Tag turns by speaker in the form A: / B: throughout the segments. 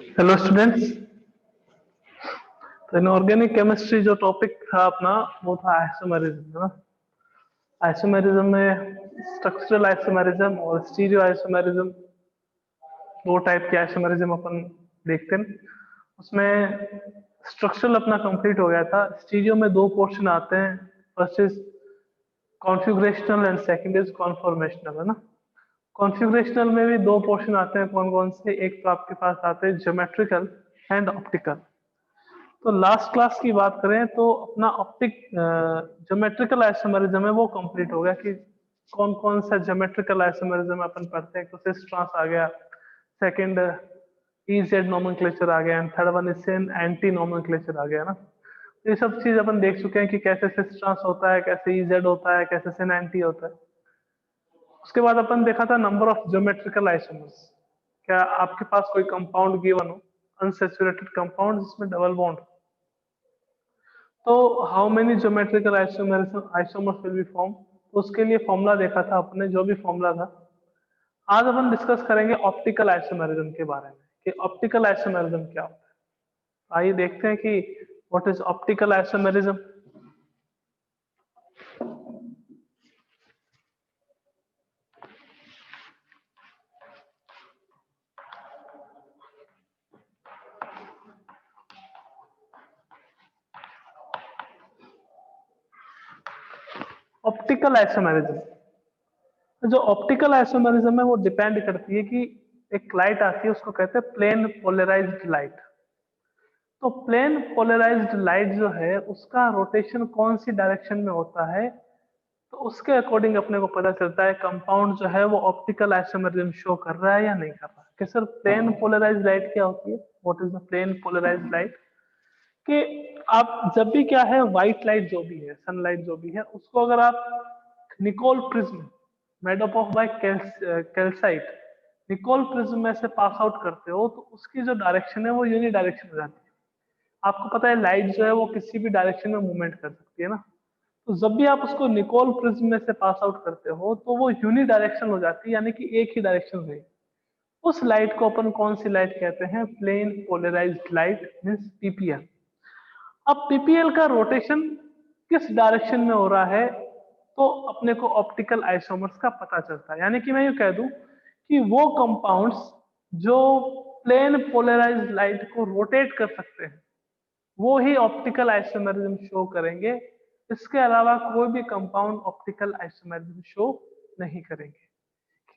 A: Hello students. तो inorganic chemistry जो topic था अपना वो था आइसोमेरिज्म, है ना। आइसोमेरिज्म में स्ट्रक्चरल आइसोमेरिज्म और स्टीरियो आइसोमेरिज्म, दो टाइप के आइसोमेरिज्म अपन देखते हैं। उसमें स्ट्रक्चरल अपना कंप्लीट हो गया था। स्टीरियो में दो पोर्शन आते हैं, first is configurational and second is conformational, है ना। कॉन्फ़िगरेशनल में भी दो पोर्शन आते हैं, कौन कौन से? एक तो आपके पास आते हैं ज्योमेट्रिकल एंड ऑप्टिकल। तो लास्ट क्लास की बात करें तो अपना ऑप्टिक ज्योमेट्रिकल आइसोमेरिज्म है वो कंप्लीट हो गया कि कौन कौन सा ज्योमेट्रिकल आइसोमेरिज्म अपन पढ़ते हैं। तो सिस ट्रांस आ गया, सेकंड ई जेड नोमेनक्लेचर आ गया, and third one is anti nomenclature आ गया ना। तो ये सब चीज अपन देख चुके हैं कि कैसे सिस ट्रांस होता है, कैसे ई जेड होता है, कैसे सिन एंटी होता है। उसके बाद अपन देखा था नंबर ऑफ ज्योमेट्रिकल आइसोमर्स। क्या आपके पास कोई कंपाउंड गिवन हो, अनसैचुरेटेड कंपाउंड जिसमें डबल बॉन्ड, तो how many geometrical isomers will be form. तो उसके लिए फॉर्मूला देखा था अपने, जो भी फॉर्मूला था। आज अपन डिस्कस करेंगे ऑप्टिकल आइसोमेरिज्म के बारे में कि ऑप्टिकल आइसोमेरिज्म क्या होता है। आइए देखते हैं कि what is optical isomerism. Optical isomerism, जो ऑप्टिकल आइसोमेरिज्म है वो डिपेंड करती है कि एक लाइट आती है, उसको कहते हैं प्लेन पोलराइज्ड लाइट। तो प्लेन पोलराइज्ड लाइट जो है उसका रोटेशन कौन सी डायरेक्शन में होता है, तो उसके अकॉर्डिंग अपने को पता चलता है कंपाउंड जो है वो ऑप्टिकल आइसोमेरिज्म शो कर रहा है या नहीं कर रहा है। कि सर प्लेन पोलराइज्ड लाइट क्या होती है, what is the plane polarised light? कि आप जब भी क्या है, व्हाइट लाइट जो भी है, सनलाइट जो भी है, उसको अगर आप Nicol prism made up of by calcite, Nicol prism में से पास आउट करते हो तो उसकी जो डायरेक्शन है वो यूनी डायरेक्शन हो जाती है। आपको पता है लाइट जो है वो किसी भी डायरेक्शन में मूवमेंट कर सकती है ना। तो जब भी आप उसको निकोल प्रिज्म में से पास आउट करते हो तो वो यूनी डायरेक्शन हो जाती है, यानी कि एक ही डायरेक्शन रहेगी। उस लाइट को अपन कौन सी लाइट कहते हैं? Plane polarised light means PPL. अब पीपीएल का रोटेशन किस डायरेक्शन में हो रहा है तो अपने को ऑप्टिकल आइसोमर्स का पता चलता है। यानी कि मैं यूं कह दूं कि वो कंपाउंड्स जो प्लेन पोलराइज्ड लाइट को रोटेट कर सकते हैं वो ही ऑप्टिकल आइसोमेरिज्म शो करेंगे। इसके अलावा कोई भी कंपाउंड ऑप्टिकल आइसोमेरिज्म शो नहीं करेंगे।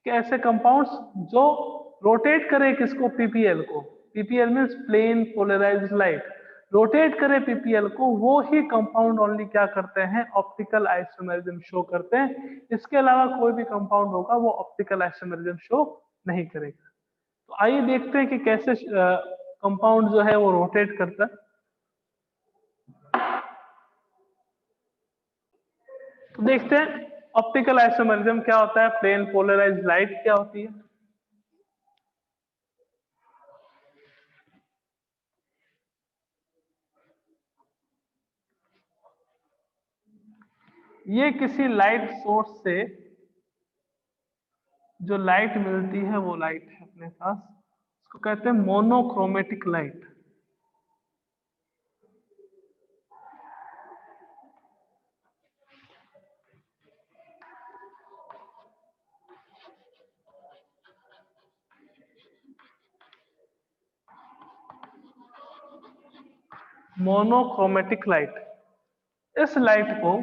A: कि ऐसे कंपाउंड्स जो रोटेट करे किसको? पीपीएल को। PPL means plane polarised light, rotate करे पीपीएल को, वो ही कंपाउंड ओनली क्या करते हैं? ऑप्टिकल आइसोमेरिज्म शो करते हैं। इसके अलावा कोई भी कंपाउंड होगा वो ऑप्टिकल आइसोमेरिज्म शो नहीं करेगा। तो आइए देखते हैं कि कैसे कंपाउंड जो है वो रोटेट करता है। तो देखते हैं ऑप्टिकल आइसोमेरिज्म क्या होता है, प्लेन पोलराइज्ड लाइट क्या होती है। ये किसी लाइट सोर्स से जो लाइट मिलती है वो लाइट है अपने पास, उसको कहते हैं मोनोक्रोमेटिक लाइट। मोनोक्रोमेटिक लाइट, इस लाइट को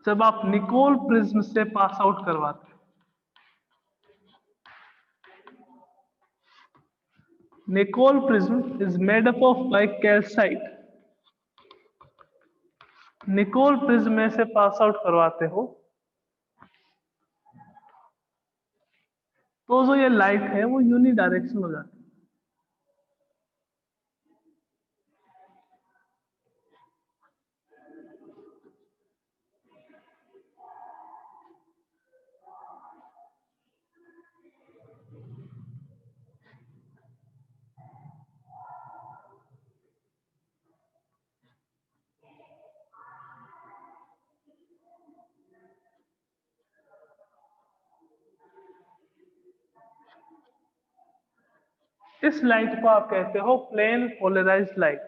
A: जब आप निकोल प्रिज्म से पास आउट करवाते हैं, Nicol prism is made up of by calcite, Nicol prism में से पास आउट करवाते हो तो जो ये लाइट है वो यूनी डायरेक्शन हो जाती है। इस लाइट को आप कहते हो plane polarised light.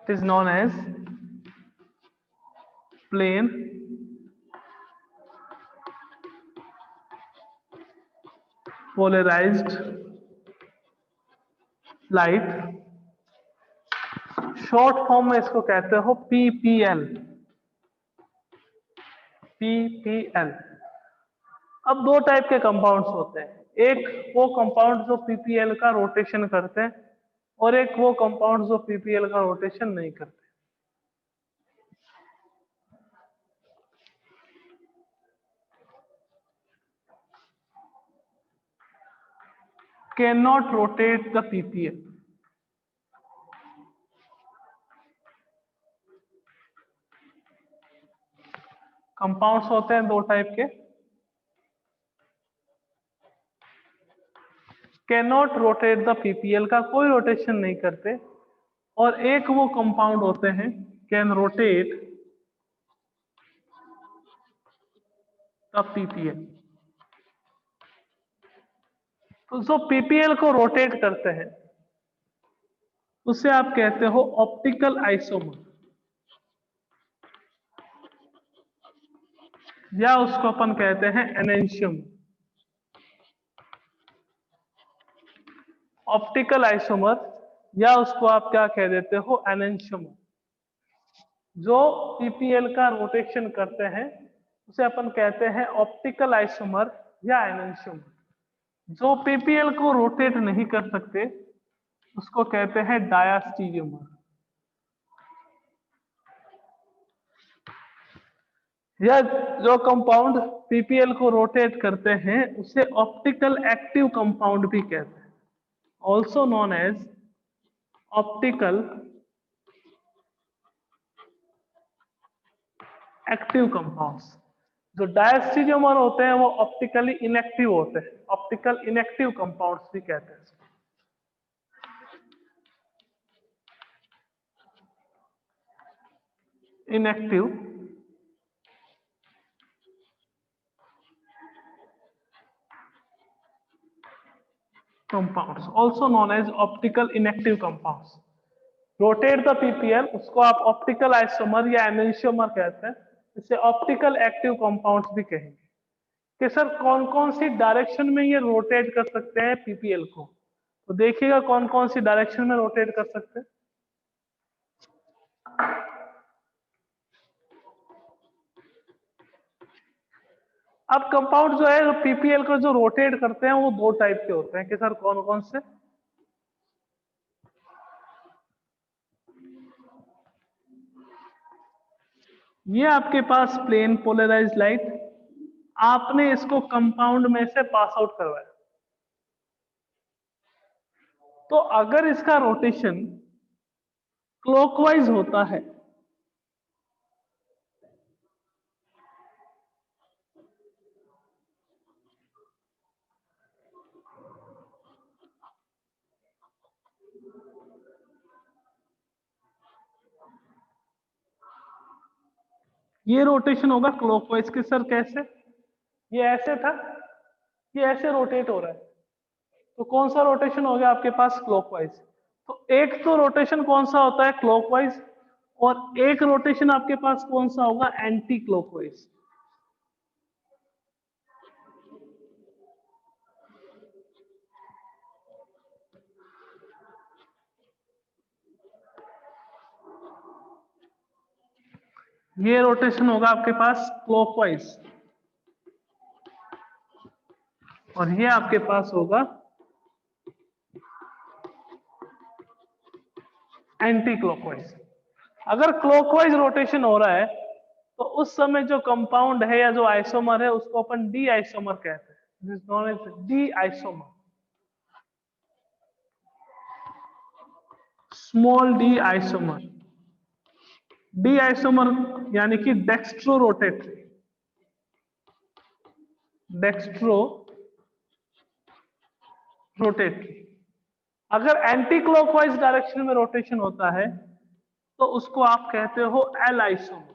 A: It is known as plane polarised light. Short form में इसको कहते हो पीपीएल। पीपीएल। अब दो टाइप के कंपाउंड्स होते हैं, एक वो कंपाउंड जो पीपीएल का रोटेशन करते हैं और एक वो कंपाउंड जो पीपीएल का रोटेशन नहीं करते। Can not rotate the PPL. Compounds होते हैं दो टाइप के, can not rotate the PPL का कोई रोटेशन नहीं करते, और एक वो कंपाउंड होते हैं कैन रोटेट द पीपीएल। तो जो पीपीएल को रोटेट करते हैं उसे आप कहते हो ऑप्टिकल आइसोमर, या उसको अपन कहते हैं एनेंशियम। ऑप्टिकल आइसोमर, या उसको आप क्या कह देते हो, एनेंशियम। जो पीपीएल का रोटेशन करते हैं उसे अपन कहते हैं ऑप्टिकल आइसोमर या एनेंशियम। जो पीपीएल को रोटेट नहीं कर सकते उसको कहते हैं डायास्टीरियोमर। या जो कंपाउंड पीपीएल को रोटेट करते हैं उसे ऑप्टिकल एक्टिव कंपाउंड भी कहते हैं, also known as optical active compounds. जो डायस्टीरियोमर होते हैं वो ऑप्टिकली इनएक्टिव होते हैं, ऑप्टिकल इनएक्टिव कंपाउंड्स भी कहते हैं। Inactive compounds, also known as optical inactive compounds. Rotate the PPL उसको आप ऑप्टिकल आइसोमर या एनेंशियोमर कहते हैं, इसे ऑप्टिकल एक्टिव कंपाउंड्स भी कहेंगे। कि सर कौन कौन सी डायरेक्शन में ये रोटेट कर सकते हैं पीपीएल को, तो देखिएगा कौन कौन सी डायरेक्शन में रोटेट कर सकते हैं। अब कंपाउंड जो है पीपीएल को जो रोटेट करते हैं वो दो टाइप के होते हैं, कि सर कौन कौन से। ये आपके पास प्लेन पोलराइज्ड लाइट, आपने इसको कंपाउंड में से पास आउट करवाया, तो अगर इसका रोटेशन क्लॉकवाइज होता है ये रोटेशन होगा क्लॉकवाइज के। सर कैसे, ये ऐसे था, ये ऐसे रोटेट हो रहा है, तो कौन सा रोटेशन हो गया आपके पास, क्लॉकवाइज। तो एक तो रोटेशन कौन सा होता है, क्लॉकवाइज, और एक रोटेशन आपके पास कौन सा होगा, एंटी क्लॉकवाइज। ये रोटेशन होगा आपके पास क्लॉकवाइज, और ये आपके पास होगा एंटी क्लॉकवाइज। अगर क्लॉकवाइज रोटेशन हो रहा है तो उस समय जो कंपाउंड है या जो आइसोमर है उसको अपन डी आइसोमर कहते हैं, D isomer, small D isomer. D isomer यानी कि डेक्स्ट्रो रोटेटरी, डेक्स्ट्रो रोटेटरी। अगर एंटी क्लॉकवाइज डायरेक्शन में रोटेशन होता है तो उसको आप कहते हो एल आइसोमर,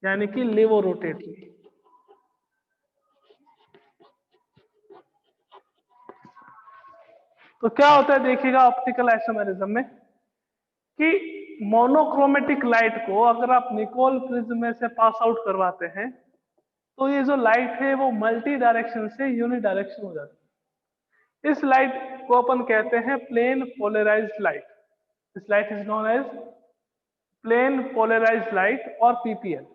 A: यानी कि लेवोरोटेटरी। तो क्या होता है देखिएगा ऑप्टिकल आइसोमेरिज्म में कि मोनोक्रोमेटिक लाइट को अगर आप निकोल प्रिज्म में से पास आउट करवाते हैं तो ये जो लाइट है वो मल्टी डायरेक्शन से यूनि डायरेक्शन हो जाती है। इस लाइट को अपन कहते हैं plane polarised light. This light is known as plane polarised light और पीपीएल।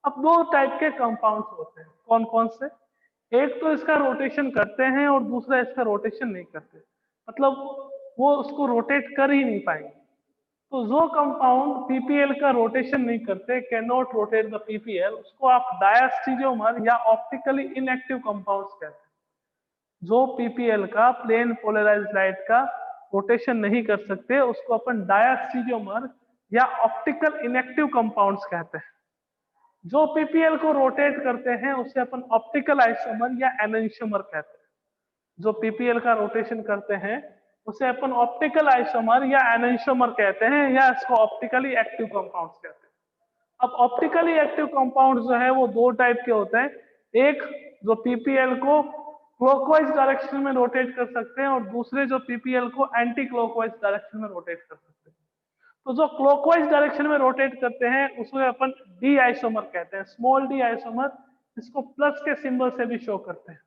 A: अब दो टाइप के कंपाउंड्स होते हैं, कौन कौन से? एक तो इसका रोटेशन करते हैं और दूसरा इसका रोटेशन नहीं करते, मतलब वो उसको रोटेट कर ही नहीं पाएंगे। तो जो कंपाउंड पीपीएल का रोटेशन नहीं करते, can not rotate the PPL, उसको आप डायस्टीरियोमर या ऑप्टिकली इनएक्टिव कंपाउंड्स कहते हैं। जो पीपीएल का प्लेन पोलराइज्ड लाइट का रोटेशन नहीं कर सकते उसको अपन डायस्टीरियोमर या ऑप्टिकल इनएक्टिव कंपाउंड्स कहते हैं। जो पीपीएल को रोटेट करते हैं उसे अपन ऑप्टिकल आइसोमर या एनेंशियोमर कहते हैं। जो पीपीएल का रोटेशन करते हैं उसे अपन ऑप्टिकल आइसोमर या एनेंशियोमर कहते हैं, या इसको ऑप्टिकली एक्टिव कंपाउंड्स कहते हैं। अब ऑप्टिकली एक्टिव कंपाउंड जो है वो दो टाइप के होते हैं, एक जो पीपीएल को क्लॉकवाइज डायरेक्शन में रोटेट कर सकते हैं और दूसरे जो पीपीएल को एंटी क्लॉकवाइज डायरेक्शन में रोटेट कर सकते हैं। तो जो क्लॉकवाइज डायरेक्शन में रोटेट करते हैं उसको अपन डी आइसोमर कहते हैं, स्मॉल डी आइसोमर, इसको प्लस के सिंबल से भी शो करते हैं,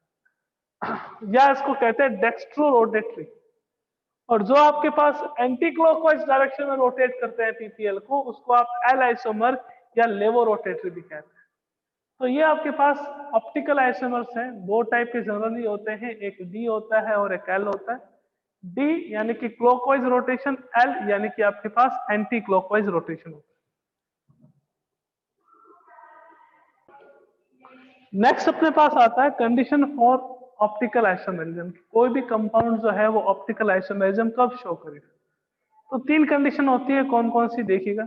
A: या इसको कहते हैं डेक्स्ट्रो रोटेटरी। और जो आपके पास एंटी क्लॉकवाइज डायरेक्शन में रोटेट करते हैं पीपीएल को, उसको आप एल आइसोमर या लेवो रोटेटरी भी कहते हैं। तो ये आपके पास ऑप्टिकल आइसोमर्स हैं, दो टाइप के जनरली होते हैं, एक डी होता है और एक एल होता है। डी यानी कि क्लॉकवाइज रोटेशन, एल यानी कि आपके पास एंटी क्लॉकवाइज रोटेशन होता है। नेक्स्ट अपने पास आता है कंडीशन फॉर ऑप्टिकल आइसोमेरिज्म। कोई भी कंपाउंड जो है वो ऑप्टिकल आइसोमेरिज्म कब शो करेगा? तो तीन कंडीशन होती है, कौन कौन सी देखिएगा।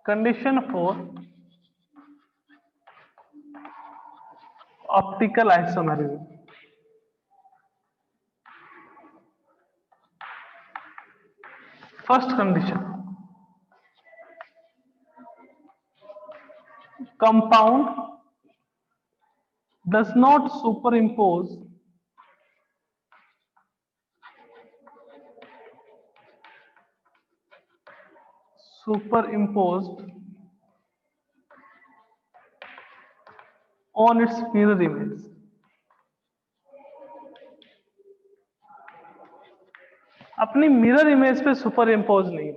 A: Condition for optical isomerism. First condition, compound does not superimpose on its mirror image। अपनी मिरर इमेज पे सुपर इम्पोज नहीं,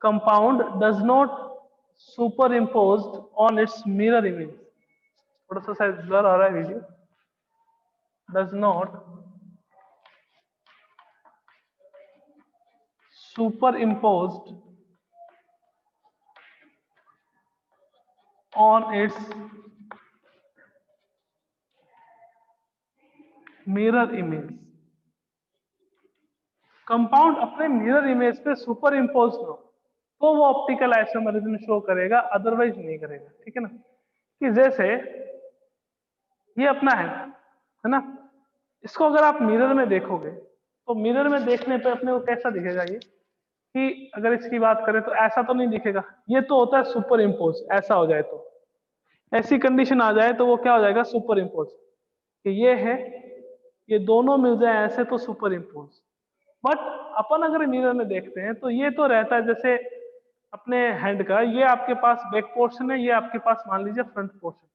A: compound does not superimpose on its mirror image. थोड़ा सा शायद ब्लर आ रहा है video. Does not super imposed on its mirror image. Compound अपने mirror image पे सुपर इम्पोज हो तो वो ऑप्टिकल आइसोमेरिज्म शो करेगा, अदरवाइज नहीं करेगा। ठीक है ना? कि जैसे ये अपना है ना, इसको अगर आप मिरर में देखोगे तो मिरर में देखने पे अपने को कैसा दिखेगा ये, कि अगर इसकी बात करें तो ऐसा तो नहीं दिखेगा, ये तो होता है सुपर इम्पोज। ऐसा हो जाए तो, ऐसी कंडीशन आ जाए तो वो क्या हो जाएगा? Super impose. कि ये है, ये दोनों मिल जाए ऐसे तो सुपर इम्पोज। बट अपन अगर मिरर में देखते हैं तो ये तो रहता है जैसे अपने हैंड का, ये आपके पास बैक पोर्शन है, ये आपके पास मान लीजिए फ्रंट पोर्शन।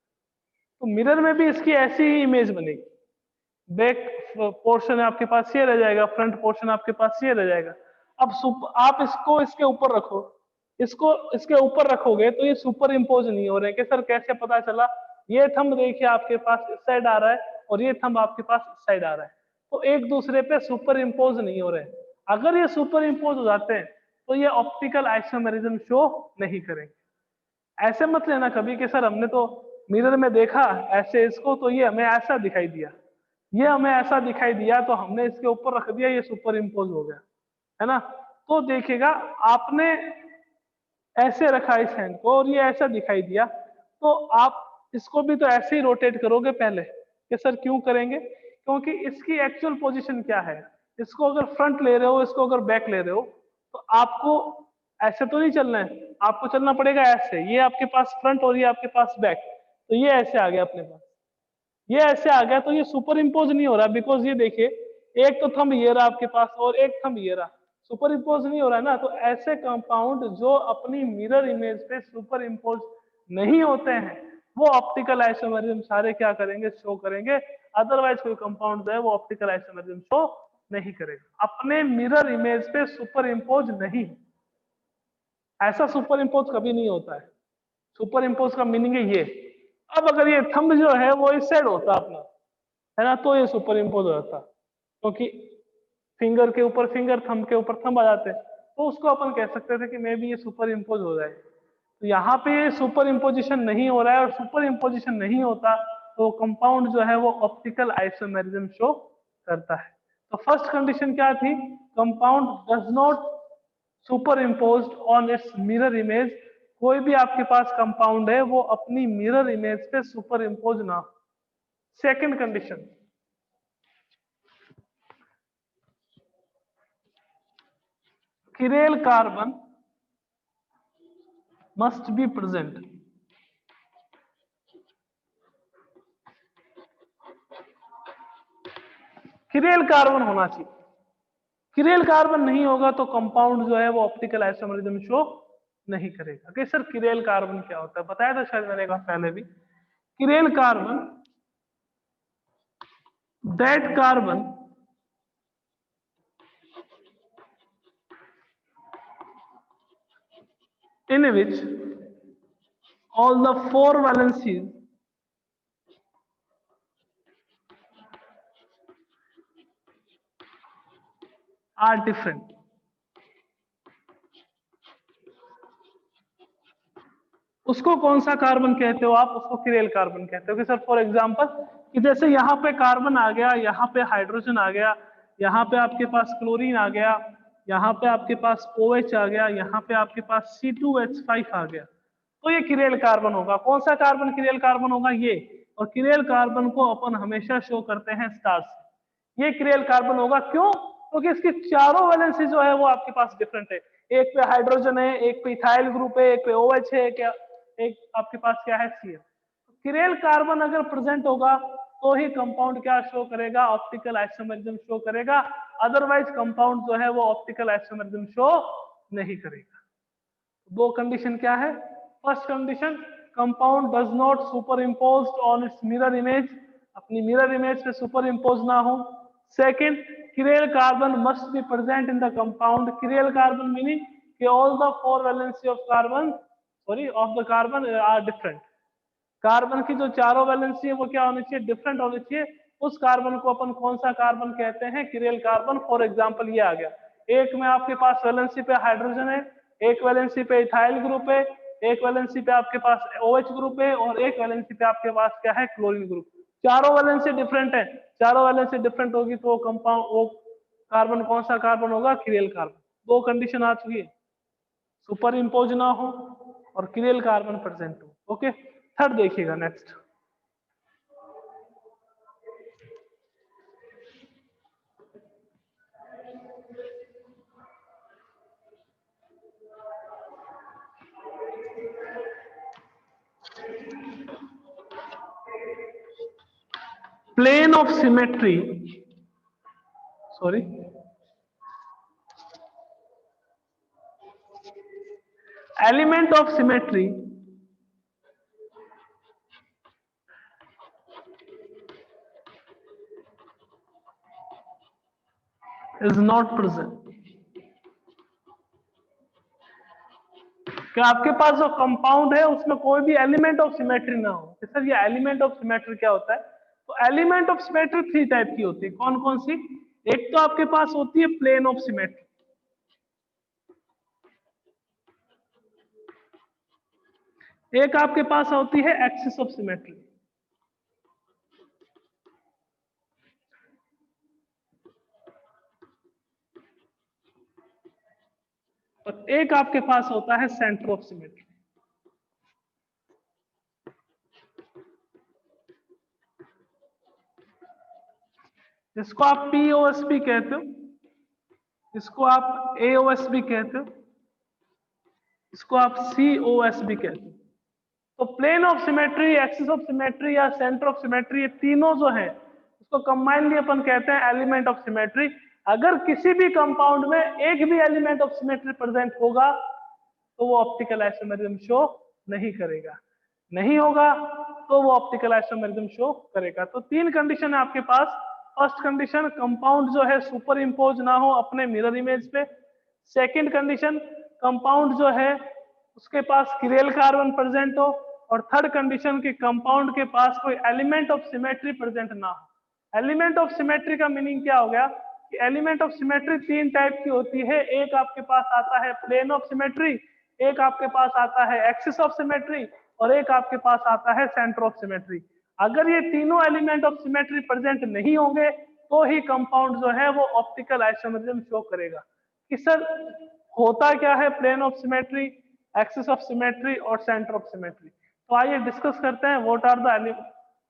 A: तो मिरर में भी इसकी ऐसी ही इमेज बनेगी। बैक पोर्शन आपके पास ये रह जाएगा, फ्रंट पोर्शन आपके पास ये रह जाएगा। अब आप इसको इसके ऊपर रखो, इसको इसके ऊपर रखोगे तो ये सुपर इम्पोज नहीं हो रहे कि सर कैसे पता चला? ये थंब देखिए आपके पास इस साइड आ रहा है और ये थंब आपके पास इस साइड आ रहा है, तो एक दूसरे पे सुपर इम्पोज नहीं हो रहे। अगर ये सुपर इम्पोज हो जाते हैं तो ये ऑप्टिकल आइसोमेरिज्म शो नहीं करेंगे। ऐसे मत लेना कभी कि सर हमने तो मिरर में देखा ऐसे इसको, तो ये हमें ऐसा दिखाई दिया, ये हमें ऐसा दिखाई दिया, तो हमने इसके ऊपर रख दिया, ये सुपर इम्पोज हो गया, है ना। तो देखिएगा आपने ऐसे रखा इस हैंड को और ये ऐसा दिखाई दिया, तो आप इसको भी तो ऐसे ही रोटेट करोगे पहले, कि सर क्यों करेंगे, क्योंकि इसकी एक्चुअल पोजीशन क्या है, इसको अगर फ्रंट ले रहे हो, इसको अगर बैक ले रहे हो, तो आपको ऐसे तो नहीं चलना है, आपको चलना पड़ेगा ऐसे, ये आपके पास फ्रंट और ये आपके पास बैक, तो ये ऐसे आ गया अपने पास, ये ऐसे आ गया, तो ये सुपर इम्पोज नहीं हो रहा, बिकॉज ये देखिए एक तो थंब ये रहा आपके पास और एक थंब ये रहा, सुपर इम्पोज नहीं हो रहा है ना। तो ऐसे कंपाउंड जो अपनी मिरर इमेज पे सुपर इम्पोज नहीं होते हैं, वो ऑप्टिकल आइसोमेरिज्म सारे क्या करेंगे, शो करेंगे। अदरवाइज कोई कंपाउंड जो है वो ऑप्टिकल आइसोमेरिज्म शो नहीं करेगा, अपने मिरर इमेज पे सुपर इम्पोज नहीं, ऐसा सुपर इम्पोज कभी नहीं होता है। सुपर इम्पोज का मीनिंग है ये। अब अगर ये थंब जो है वो इस साइड होता अपना, है ना, तो ये सुपर इम्पोज हो जाता, क्योंकि फिंगर के ऊपर फिंगर, थंब के ऊपर थंब आ जाते, तो उसको अपन कह सकते थे कि मे बी ये सुपर इम्पोज हो जाए। तो यहाँ पे ये सुपर इम्पोजिशन नहीं हो रहा है, और सुपर इम्पोजिशन नहीं होता तो कंपाउंड जो है वो ऑप्टिकल आइसोमेरिज्म शो करता है। तो फर्स्ट कंडीशन क्या थी, compound does not super imposed on its mirror image, कोई भी आपके पास कंपाउंड है वो अपनी मिरर इमेज पे सुपर इम्पोज ना हो। Second condition, chiral carbon must be present, chiral carbon होना चाहिए, किरेल कार्बन नहीं होगा तो कंपाउंड जो है वो ऑप्टिकल आइसोमेरिज्म शो नहीं करेगा। कि सर किरेल कार्बन क्या होता है, बताया था शायद मैंने एक बार पहले भी, chiral carbon that carbon in which all the four valencies are different। उसको कौन सा कार्बन कहते हो आप, उसको किरेल कार्बन कहते हो। कि सर फॉर एग्जांपल, कि जैसे यहाँ पे कार्बन आ गया, यहाँ पे हाइड्रोजन आ गया, यहाँ पे आपके पास क्लोरीन आ गया, यहाँ पे आपके पास OH आ गया, यहाँ पे आपके पास C2H5 आ गया, तो ये किरेल कार्बन होगा। कौन सा कार्बन किरेल कार्बन होगा, ये। और किरेल कार्बन को अपन हमेशा शो करते हैं स्टार से, ये किरेल कार्बन होगा। क्यों, क्योंकि इसकी चारों वैलेंसी जो है वो आपके पास डिफरेंट है, एक पे हाइड्रोजन है, एक पे इथाइल ग्रुप है, एक पे OH है, एक आपके पास क्या है, Cl। किरेल कार्बन अगर प्रेजेंट होगा तो ही कंपाउंड क्या शो करेगा, ऑप्टिकल आइसोमेरिज्म शो करेगा, अदरवाइज कंपाउंड जो है वो ऑप्टिकल आइसोमेरिज्म शो नहीं करेगा। दो कंडीशन क्या है, first condition, compound does not superimpose on its mirror image, अपनी मिरर इमेज पे सुपर इम्पोज ना हो। Second, chiral carbon must be present in the compound, chiral carbon meaning कि all the four valency of carbon, sorry of the carbon are different, carbon की जो चारों valency है वो क्या होनी चाहिए, डिफरेंट होनी चाहिए। उस कार्बन को अपन कौन सा कार्बन कहते हैं, किरेल कार्बन। फॉर एग्जांपल ये आ गया, एक में आपके पास वैलेंसी पे हाइड्रोजन है, एक वैलेंसी पे इथाइल ग्रुप है, एक वैलेंसी पे आपके पास OH ग्रुप है, और एक वैलेंसी पे आपके पास क्या है, क्लोरीन ग्रुप। चारों वैलेंसी डिफरेंट है, चारों वैलेंसी डिफरेंट होगी तो कंपाउंड वो कार्बन कौन सा कार्बन होगा, किरेल कार्बन। दो कंडीशन आ चुकी है, सुपर इम्पोज ना हो और किरेल कार्बन प्रेजेंट हो। ओके, थर्ड देखिएगा next, plane of symmetry, sorry, element of symmetry is not present। कि आपके पास जो कंपाउंड है उसमें कोई भी एलिमेंट ऑफ सिमेट्री ना हो। तो सर ये एलिमेंट ऑफ सिमेट्री क्या होता है, तो element of symmetry three type की होती है। कौन कौन सी, एक तो आपके पास होती है प्लेन ऑफ सिमेट्री, एक आपके पास होती है एक्सिस ऑफ सिमेट्री, और एक आपके पास होता है सेंटर ऑफ सिमेट्री। इसको आप पीओएस भी कहते हो, इसको आप एओएस भी कहते हो, इसको आप सीओएस भी कहते हो। तो plane of symmetry, axis of symmetry या सेंटर ऑफ सिमेट्री, ये तीनों जो है उसको कंबाइनली अपन कहते हैं एलिमेंट ऑफ सिमेट्री। अगर किसी भी कंपाउंड में एक भी एलिमेंट ऑफ सिमेट्री प्रेजेंट होगा तो वो ऑप्टिकल आइसोमेरिज्म शो नहीं करेगा, नहीं होगा तो वो ऑप्टिकल आइसोमेरिज्म शो करेगा। तो तीन कंडीशन है आपके पास। फर्स्ट कंडीशन, कंपाउंड जो है सुपर इम्पोज ना हो अपने मिरर इमेज पे। सेकंड कंडीशन, कंपाउंड जो है उसके पास किरेल कार्बन प्रेजेंट हो। और थर्ड कंडीशन कि कंपाउंड के पास कोई एलिमेंट ऑफ सिमेट्री प्रेजेंट ना हो। एलिमेंट ऑफ सिमेट्री का मीनिंग क्या हो गया कि एलिमेंट ऑफ सिमेट्री तीन टाइप की होती है। एक आपके पास आता है प्लेन ऑफ सिमेट्री, एक आपके पास आता है एक्सिस ऑफ सिमेट्री, और एक आपके पास आता है सेंटर ऑफ सिमेट्री। अगर ये तीनों एलिमेंट ऑफ सिमेट्री प्रेजेंट नहीं होंगे तो ही कंपाउंड जो है वो ऑप्टिकल आइसोमेरिज्म शो करेगा। कि सर होता क्या है plane of symmetry, axis of symmetry और सेंटर ऑफ सिमेट्री। तो आइए डिस्कस करते हैं what are the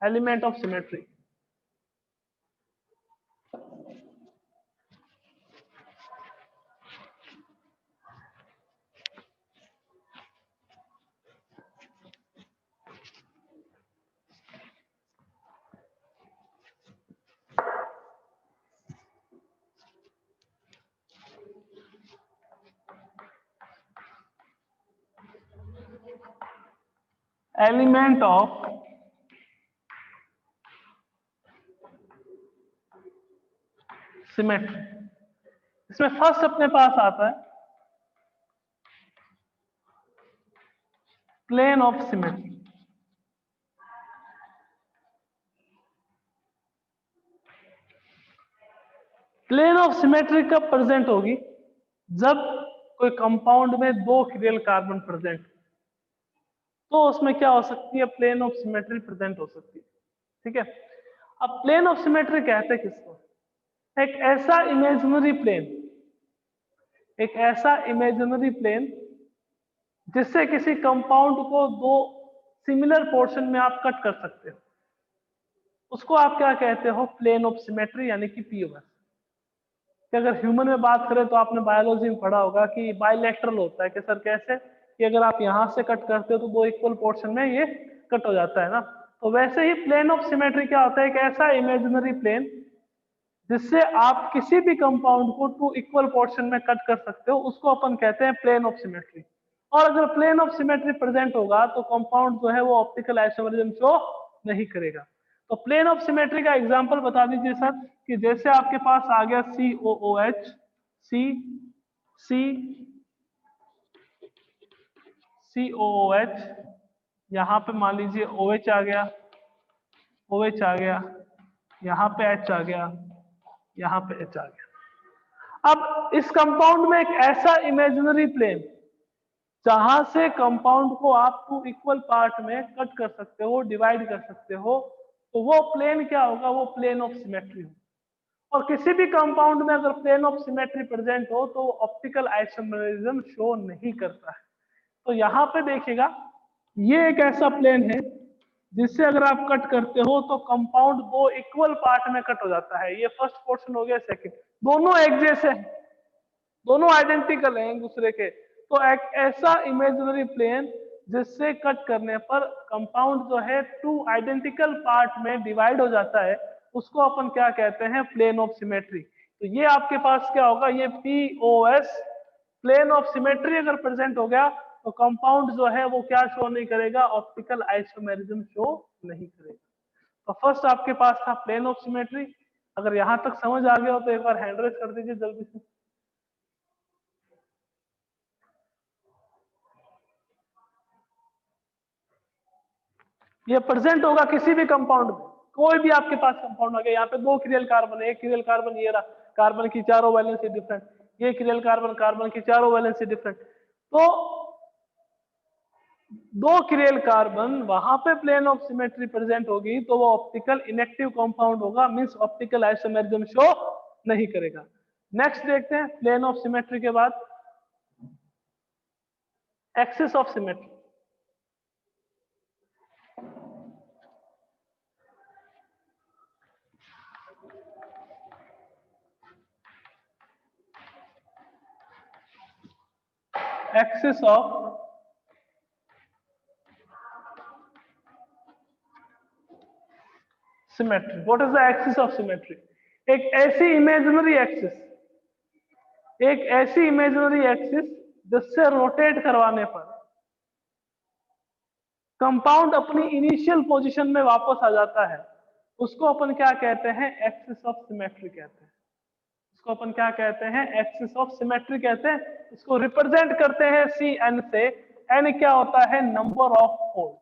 A: element of symmetry. Element of symmetry, इसमें फर्स्ट अपने पास आता है plane of symmetry. Plane of symmetry कब प्रेजेंट होगी? जब कोई कंपाउंड में दो किरेल कार्बन प्रेजेंट, तो उसमें क्या हो सकती है, प्लेन ऑफ सिमेट्री प्रेजेंट हो सकती है। ठीक है, अब प्लेन ऑफ सिमेट्री कहते हैं किसको? एक ऐसा इमेजिनरी प्लेन, एक ऐसा इमेजिनरी प्लेन जिससे किसी कंपाउंड को दो सिमिलर पोर्शन में आप कट कर सकते हो, उसको आप क्या कहते हो? प्लेन ऑफ सिमेट्री, यानी कि पीओएस। कि अगर ह्यूमन में बात करें तो आपने बायोलॉजी में पढ़ा होगा कि बाइलेटरल होता है। कि सर कैसे? कि अगर आप यहां से कट करते हो तो दो इक्वल पोर्शन में ये कट हो जाता है ना। तो वैसे ही प्लेन ऑफ सिमेट्री क्या होता है? एक ऐसा इमेजिनरी प्लेन जिससे आप किसी भी कंपाउंड को टू इक्वल पोर्शन में कट कर सकते हो, उसको अपन कहते हैं प्लेन ऑफ सिमेट्री। और अगर प्लेन ऑफ सिमेट्री प्रेजेंट होगा तो कंपाउंड जो है वो ऑप्टिकल आइसोमेरिज्म शो नहीं करेगा। तो प्लेन ऑफ सिमेट्री का एग्जांपल बता दीजिए सर। कि जैसे आपके पास आ गया COOH, सी सी COOH, यहाँ पे मान लीजिए OH आ गया, OH आ गया, यहाँ पे H आ गया, यहाँ पे H आ गया। अब इस कंपाउंड में एक ऐसा इमेजिनरी प्लेन जहां से कंपाउंड को आप टू इक्वल पार्ट में कट कर सकते हो, डिवाइड कर सकते हो, तो वो प्लेन क्या होगा? वो प्लेन ऑफ सिमेट्री होगा। और किसी भी कंपाउंड में अगर प्लेन ऑफ सिमेट्री प्रेजेंट हो तो ऑप्टिकल आइसोमेरिज्म शो नहीं करता है। तो यहाँ पे देखिएगा, ये एक ऐसा प्लेन है जिससे अगर आप कट करते हो तो कंपाउंड दो इक्वल पार्ट में कट हो जाता है। ये फर्स्ट पोर्शन हो गया, सेकंड, दोनों एक जैसे हैं, दोनों आइडेंटिकल हैं एक दूसरे के। तो एक ऐसा इमेजिनरी प्लेन जिससे कट करने पर कंपाउंड जो है टू आइडेंटिकल पार्ट में डिवाइड हो जाता है, उसको अपन क्या कहते हैं? Plane of symmetry. तो ये आपके पास क्या होगा? ये POS, प्लेन ऑफ सिमेट्री अगर प्रेजेंट हो गया तो कंपाउंड जो है वो क्या शो नहीं करेगा? ऑप्टिकल आइसोमेरिज्म शो नहीं करेगा। तो फर्स्ट आपके पास था प्लेन ऑफ सिमेट्री। अगर यहां तक समझ आ गया हो तो एक बार हैंड रेज कर दीजिए जल्दी से। ये प्रेजेंट होगा किसी भी कंपाउंड में, कोई भी आपके पास कंपाउंड आ गया। यहाँ पे दो किरेल कार्बन है, एक किरेल कार्बन ये रहा, कार्बन की चारों वैलेंसी डिफरेंट, ये किरेल कार्बन, कार्बन की चारों वैलेंसी डिफरेंट। तो दो किरेल कार्बन वहां पे प्लेन ऑफ सिमेट्री प्रेजेंट होगी तो वो ऑप्टिकल इनएक्टिव कंपाउंड होगा, मींस ऑप्टिकल आइसोमेरिज्म शो नहीं करेगा। नेक्स्ट देखते हैं प्लेन ऑफ सिमेट्री के बाद axis of symmetry. Axis of symmetry, what is the axis of symmetry? एक ऐसी इमेजिनरी एक्सिस, एक ऐसी इमेजिनरी एक्सिस जिससे रोटेट करवाने पर कंपाउंड अपनी इनिशियल पोजीशन में वापस आ जाता है, उसको अपन क्या कहते हैं? एक्सिस ऑफ सिमेट्री कहते हैं। इसको अपन क्या कहते हैं? एक्सिस ऑफ सिमेट्री कहते हैं। इसको रिप्रेजेंट करते हैं सी एन से। एन क्या होता है? Number of fold.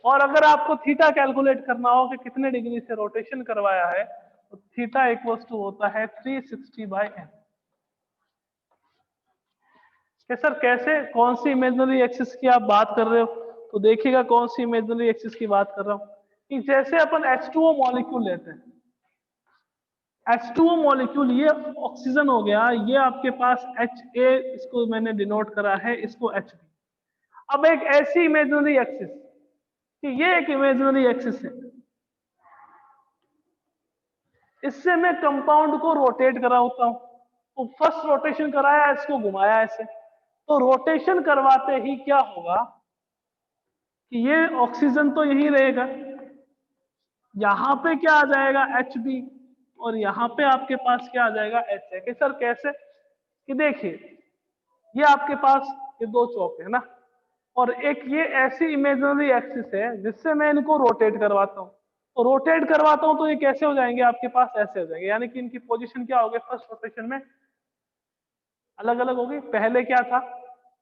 A: और अगर आपको थीटा कैलकुलेट करना हो कि कितने डिग्री से रोटेशन करवाया है, तो थीटा इक्वल्स टू होता है 360/n। सर कैसे, कौन सी इमेजिनरी एक्सिस की आप बात कर रहे हो? तो देखिएगा कौन सी इमेजिनरी एक्सिस की बात कर रहा हूं कि जैसे अपन H2O मॉलिक्यूल लेते हैं, H2O मॉलिक्यूल ये ऑक्सीजन हो गया, ये आपके पास Ha, इसको मैंने डिनोट करा है, इसको Hb। अब एक ऐसी इमेजिनरी एक्सिस कि ये एक इमेजिनरी एक्सिस है, इससे मैं कंपाउंड को रोटेट कराता हूं। तो फर्स्ट रोटेशन कराया, इसको घुमाया ऐसे, तो रोटेशन करवाते ही क्या होगा कि ये ऑक्सीजन तो यही रहेगा, यहां पे क्या आ जाएगा? Hb, और यहां पे आपके पास क्या आ जाएगा? Ha। कि सर कैसे? कि देखिए ये आपके पास ये दो चौक है ना, और एक ये ऐसी इमेजिनरी एक्सिस है जिससे मैं इनको रोटेट करवाता हूँ। तो रोटेट करवाता हूँ तो ये कैसे हो जाएंगे आपके पास? ऐसे हो जाएंगे, यानी कि इनकी पोजीशन क्या होगी फर्स्ट रोटेशन में? अलग अलग होगी। पहले क्या था?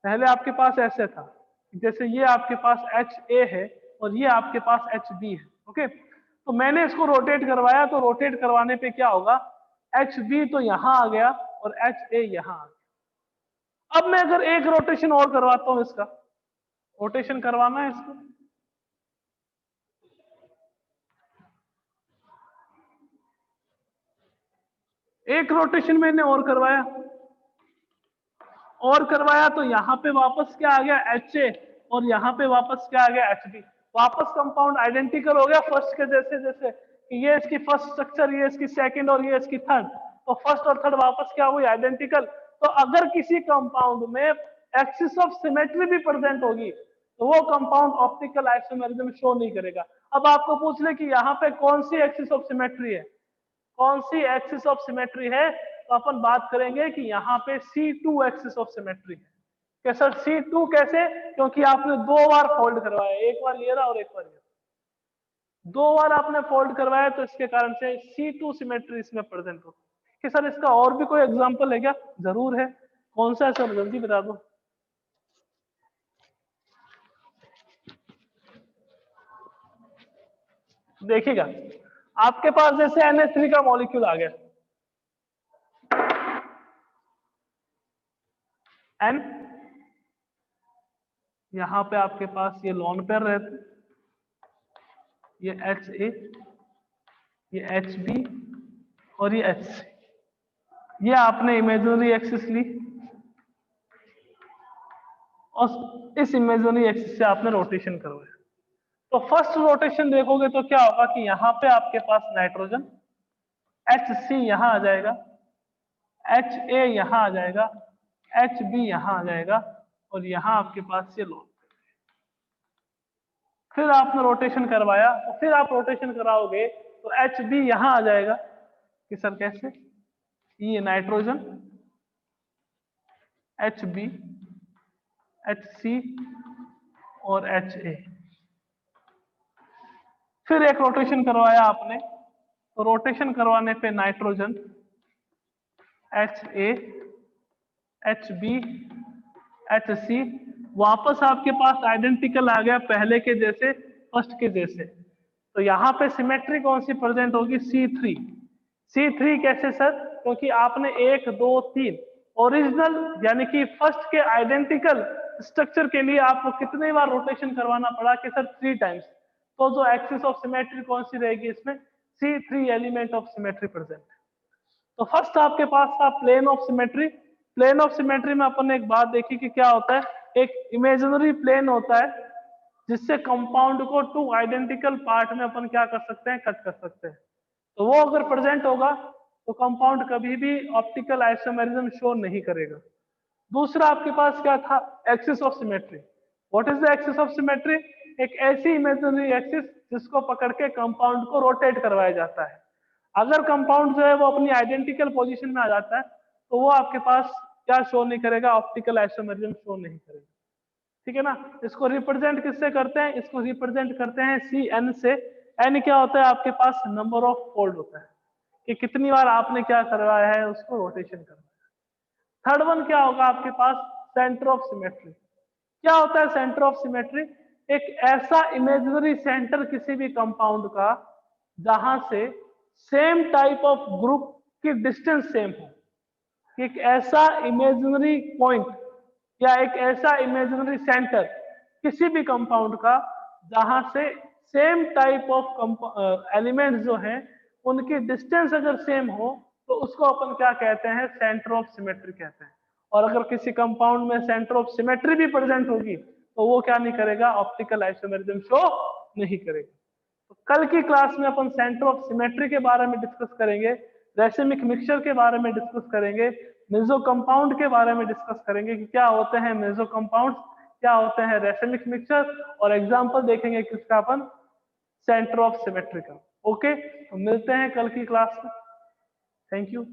A: पहले आपके पास ऐसे था, जैसे ये आपके पास Ha है और ये आपके पास Hb है। ओके, तो मैंने इसको रोटेट करवाया, तो रोटेट करवाने पे क्या होगा? Hb तो यहां आ गया और Ha यहां आ गया। अब मैं अगर एक रोटेशन और करवाता हूं, इसका रोटेशन करवाना है इसको, एक रोटेशन मैंने और करवाया तो यहाँ पे वापस क्या आ गया? Ha, और यहाँ पे वापस क्या आ गया? Hb। वापस कंपाउंड आइडेंटिकल हो गया फर्स्ट के जैसे, जैसे कि ये इसकी फर्स्ट स्ट्रक्चर, ये इसकी सेकंड और ये इसकी थर्ड, तो फर्स्ट और थर्ड वापस क्या हुई? आइडेंटिकल। तो अगर किसी कंपाउंड में एक्सिस ऑफ सिमेट्री भी प्रेजेंट होगी तो वो कंपाउंड ऑप्टिकल आइसोमेरिज्म शो नहीं करेगा। अब आपको पूछ ले कि यहाँ पे कौन सी एक्सिस ऑफ सिमेट्री है, कौन सी एक्सिस ऑफ सिमेट्री है, तो अपन बात करेंगे कि यहाँ पे C2 एक्सिस ऑफ सिमेट्री है। क्या सर C2 कैसे? क्योंकि आपने दो बार फोल्ड करवाया, एक बार ये रहा और एक बार ये, दो बार आपने फोल्ड करवाया, तो इसके कारण से C2 सिमेट्री इसमें प्रेजेंट हो। कि सर इसका और भी कोई एग्जांपल है क्या? जरूर है। कौन सा है सर, जल्दी बता दो। देखिएगा आपके पास जैसे NH3 का मॉलिक्यूल आ गया, N, यहां पे आपके पास ये लोन पेयर रहते, ये Ha, ये Hb और ये Hc। ये आपने इमेजिनरी एक्सिस ली और इस इमेजिनरी एक्सिस से आपने रोटेशन करवाया। तो फर्स्ट रोटेशन देखोगे तो क्या होगा कि यहाँ पे आपके पास नाइट्रोजन, Hc यहां आ जाएगा, Ha यहां आ जाएगा, Hb यहां आ जाएगा, और यहां आपके पास ये लोन। फिर आपने रोटेशन करवाया, तो फिर आप रोटेशन कराओगे तो Hb यहां आ जाएगा। कि सर कैसे? ये नाइट्रोजन, Hb, Hc और Ha। फिर एक रोटेशन करवाया आपने, तो रोटेशन करवाने पे नाइट्रोजन, Ha, Hb, Hc, वापस आपके पास आइडेंटिकल आ गया पहले के जैसे, फर्स्ट के जैसे। तो यहाँ पे सिमेट्री कौन सी प्रेजेंट होगी? C3। C3 कैसे सर? क्योंकि आपने 1 2 3 ओरिजिनल यानी कि फर्स्ट के आइडेंटिकल स्ट्रक्चर के लिए आपको कितनी बार रोटेशन करवाना पड़ा कि सर 3 टाइम्स, तो जो एक्सिस ऑफ सिमेट्री कौन सी रहेगी इसमें, C 3 element of symmetry present. तो फर्स्ट आपके पास था plane of symmetry. Plane of symmetry में अपन ने एक बात देखी कि क्या होता है, एक इमेजिनरी प्लेन होता है जिससे कंपाउंड को 2 आइडेंटिकल पार्ट में अपन क्या कर सकते हैं, कट कर सकते हैं। तो वो अगर प्रेजेंट होगा तो कंपाउंड कभी भी ऑप्टिकल आइसोमेरिज्म शो नहीं करेगा। दूसरा आपके पास क्या था, axis of symmetry. What is the axis of symmetry, एक ऐसी इमेजिनरी एक्सिस जिसको पकड़ के कंपाउंड को रोटेट करवाया जाता है। अगर कंपाउंड जो है वो अपनी आइडेंटिकल पोजीशन में आ जाता है तो वो आपके पास क्या शो नहीं करेगा, ऑप्टिकल आइसोमेरिज्म शो नहीं करेगा। ठीक है ना। इसको रिप्रेजेंट किससे करते हैं, इसको रिप्रेजेंट करते हैं सी एन से। एन क्या होता है, आपके पास नंबर ऑफ फोल्ड होता है कि कितनी बार आपने क्या करवाया है, उसको रोटेशन करवाया। थर्ड वन क्या होगा आपके पास, सेंटर ऑफ सिमेट्री। क्या होता है सेंटर ऑफ सिमेट्री, एक ऐसा इमेजिनरी सेंटर किसी भी कंपाउंड का जहां से सेम टाइप ऑफ ग्रुप की डिस्टेंस सेम हो। एक ऐसा इमेजिनरी पॉइंट या एक ऐसा इमेजिनरी सेंटर किसी भी कंपाउंड का जहां से सेम टाइप ऑफ एलिमेंट्स जो हैं उनकी डिस्टेंस अगर सेम हो तो उसको अपन क्या कहते हैं, सेंटर ऑफ सिमेट्री कहते हैं। और अगर किसी कंपाउंड में सेंटर ऑफ सिमेट्री भी प्रेजेंट होगी तो वो क्या नहीं करेगा, ऑप्टिकल आइसोमेरिज्म शो नहीं करेगा। तो कल की क्लास में अपन सेंटर ऑफ सिमेट्री के बारे में डिस्कस करेंगे, रेसिमिक मिक्सचर के बारे में डिस्कस करेंगे, मेसो कंपाउंड के बारे में डिस्कस करेंगे कि क्या होते हैं मेसो कंपाउंड्स, क्या होते हैं रेसिमिक मिक्सचर, और एग्जांपल देखेंगे किसका, अपन सेंटर ऑफ सिमेट्री का। ओके, तो मिलते हैं कल की क्लास में। Thank you.